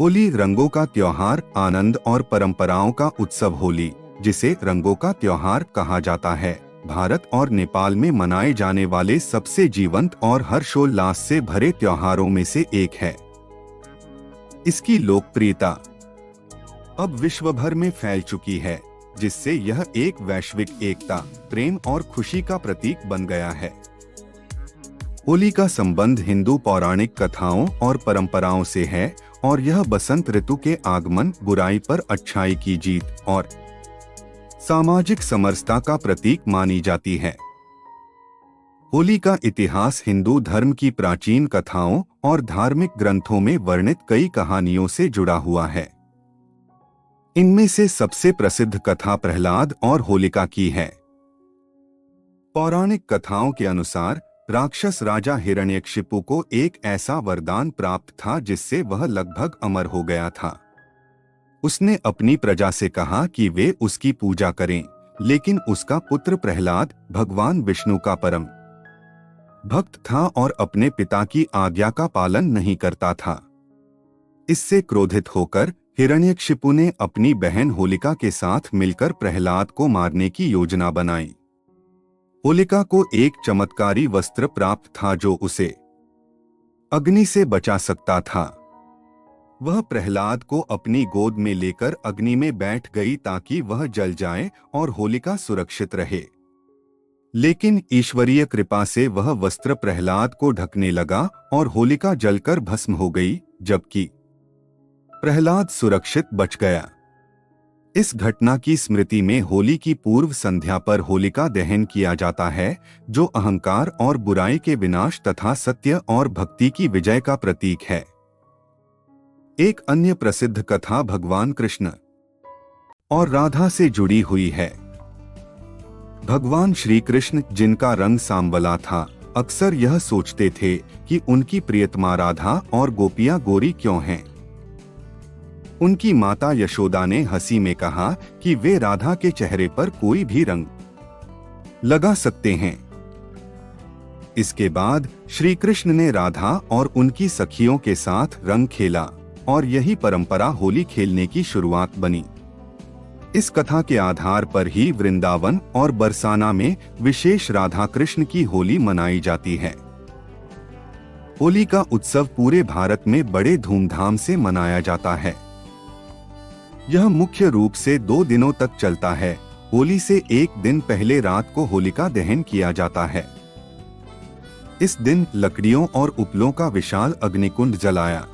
होली रंगों का त्योहार, आनंद और परंपराओं का उत्सव होली, जिसे रंगों का त्योहार कहा जाता है, भारत और नेपाल में मनाए जाने वाले सबसे जीवंत और हर्षोल्लास से भरे त्योहारों में से एक है। इसकी लोकप्रियता अब विश्व भर में फैल चुकी है, जिससे यह एक वैश्विक एकता, प्रेम और खुशी का प्रतीक बन गया है। होली का संबंध हिंदू पौराणिक कथाओं और परंपराओं से है और यह बसंत ऋतु के आगमन, बुराई पर अच्छाई की जीत और सामाजिक समरसता का प्रतीक मानी जाती है। होली का इतिहास हिंदू धर्म की प्राचीन कथाओं और धार्मिक ग्रंथों में वर्णित कई कहानियों से जुड़ा हुआ है। इनमें से सबसे प्रसिद्ध कथा प्रहलाद और होलिका की है। पौराणिक कथाओं के अनुसार राक्षस राजा हिरण्यकशिपु को एक ऐसा वरदान प्राप्त था जिससे वह लगभग अमर हो गया था। उसने अपनी प्रजा से कहा कि वे उसकी पूजा करें, लेकिन उसका पुत्र प्रहलाद भगवान विष्णु का परम भक्त था और अपने पिता की आज्ञा का पालन नहीं करता था। इससे क्रोधित होकर हिरण्यकशिपु ने अपनी बहन होलिका के साथ मिलकर प्रहलाद को मारने की योजना बनाई। होलिका को एक चमत्कारी वस्त्र प्राप्त था जो उसे अग्नि से बचा सकता था। वह प्रहलाद को अपनी गोद में लेकर अग्नि में बैठ गई ताकि वह जल जाए और होलिका सुरक्षित रहे। लेकिन ईश्वरीय कृपा से वह वस्त्र प्रहलाद को ढकने लगा और होलिका जलकर भस्म हो गई, जबकि प्रहलाद सुरक्षित बच गया। इस घटना की स्मृति में होली की पूर्व संध्या पर होलिका दहन किया जाता है, जो अहंकार और बुराई के विनाश तथा सत्य और भक्ति की विजय का प्रतीक है। एक अन्य प्रसिद्ध कथा भगवान कृष्ण और राधा से जुड़ी हुई है। भगवान श्री कृष्ण, जिनका रंग सांवला था, अक्सर यह सोचते थे कि उनकी प्रियतमा राधा और गोपियां गोरी क्यों हैं। उनकी माता यशोदा ने हंसी में कहा कि वे राधा के चेहरे पर कोई भी रंग लगा सकते हैं। इसके बाद श्री कृष्ण ने राधा और उनकी सखियों के साथ रंग खेला और यही परंपरा होली खेलने की शुरुआत बनी। इस कथा के आधार पर ही वृंदावन और बरसाना में विशेष राधा कृष्ण की होली मनाई जाती है। होली का उत्सव पूरे भारत में बड़े धूमधाम से मनाया जाता है। यह मुख्य रूप से 2 दिनों तक चलता है। होली से एक दिन पहले रात को होलिका दहन किया जाता है। इस दिन लकड़ियों और उपलों का विशाल अग्निकुंड जलाया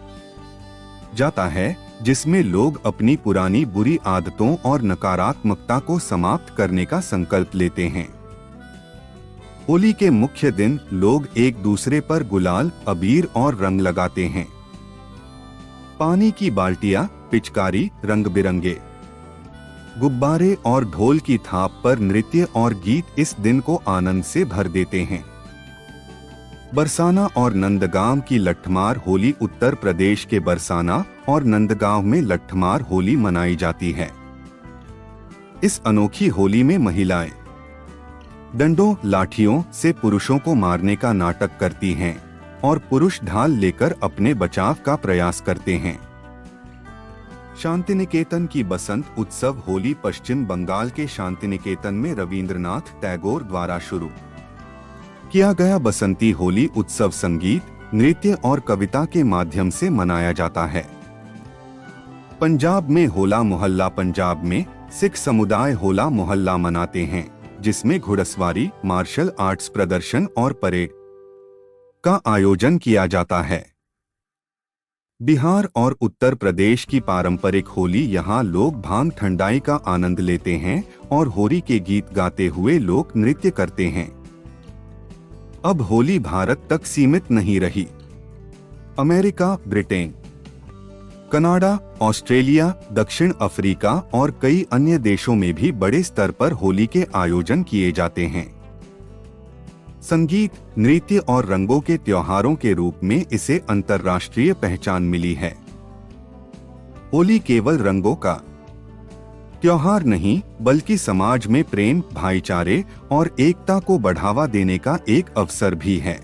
जाता है, जिसमें लोग अपनी पुरानी बुरी आदतों और नकारात्मकता को समाप्त करने का संकल्प लेते हैं। होली के मुख्य दिन लोग एक दूसरे पर गुलाल, अबीर और रंग लगाते हैं। पानी की बाल्टियां, पिचकारी, रंग बिरंगे गुब्बारे और ढोल की थाप पर नृत्य और गीत इस दिन को आनंद से भर देते हैं। बरसाना और नंदगांव की लट्ठमार होली उत्तर प्रदेश के बरसाना और नंदगांव में लट्ठमार होली मनाई जाती है। इस अनोखी होली में महिलाएं डंडों, लाठियों से पुरुषों को मारने का नाटक करती हैं और पुरुष ढाल लेकर अपने बचाव का प्रयास करते हैं। शांतिनिकेतन की बसंत उत्सव होली पश्चिम बंगाल के शांतिनिकेतन में रवींद्रनाथ टैगोर द्वारा शुरू किया गया बसंती होली उत्सव संगीत, नृत्य और कविता के माध्यम से मनाया जाता है। पंजाब में होला मोहल्ला पंजाब में सिख समुदाय होला मोहल्ला मनाते हैं, जिसमें घुड़सवारी, मार्शल आर्ट्स प्रदर्शन और परेड का आयोजन किया जाता है। बिहार और उत्तर प्रदेश की पारंपरिक होली, यहाँ लोग भांग ठंडाई का आनंद लेते हैं और होली के गीत गाते हुए लोक नृत्य करते हैं। अब होली भारत तक सीमित नहीं रही। अमेरिका, ब्रिटेन, कनाडा, ऑस्ट्रेलिया, दक्षिण अफ्रीका और कई अन्य देशों में भी बड़े स्तर पर होली के आयोजन किए जाते हैं। संगीत, नृत्य और रंगों के त्योहारों के रूप में इसे अंतर्राष्ट्रीय पहचान मिली है। होली केवल रंगों का त्योहार नहीं, बल्कि समाज में प्रेम, भाईचारे और एकता को बढ़ावा देने का एक अवसर भी है।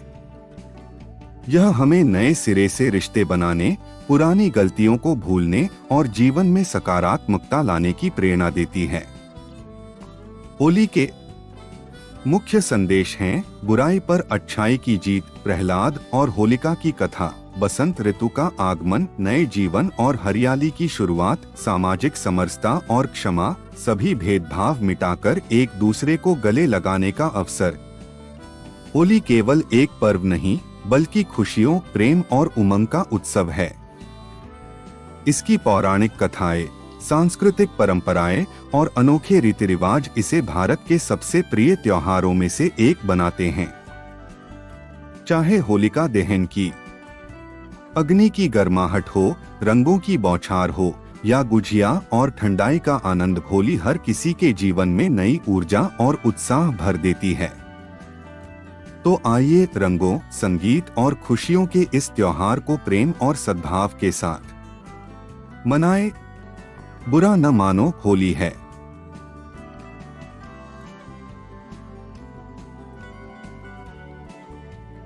यह हमें नए सिरे से रिश्ते बनाने, पुरानी गलतियों को भूलने और जीवन में सकारात्मकता लाने की प्रेरणा देती है। होली के मुख्य संदेश हैं बुराई पर अच्छाई की जीत, प्रहलाद और होलिका की कथा, बसंत ऋतु का आगमन, नए जीवन और हरियाली की शुरुआत, सामाजिक समरसता और क्षमा, सभी भेदभाव मिटाकर एक दूसरे को गले लगाने का अवसर। होली केवल एक पर्व नहीं बल्कि खुशियों, प्रेम और उमंग का उत्सव है। इसकी पौराणिक कथाएं, सांस्कृतिक परंपराएं और अनोखे रीति रिवाज इसे भारत के सबसे प्रिय त्योहारों में से एक बनाते हैं। चाहे होलिका दहन की अग्नि की गर्माहट हो, रंगों की बौछार हो या गुजिया और ठंडाई का आनंद, होली हर किसी के जीवन में नई ऊर्जा और उत्साह भर देती है। तो आइए रंगों, संगीत और खुशियों के इस त्योहार को प्रेम और सद्भाव के साथ मनाएं। बुरा न मानो, होली है।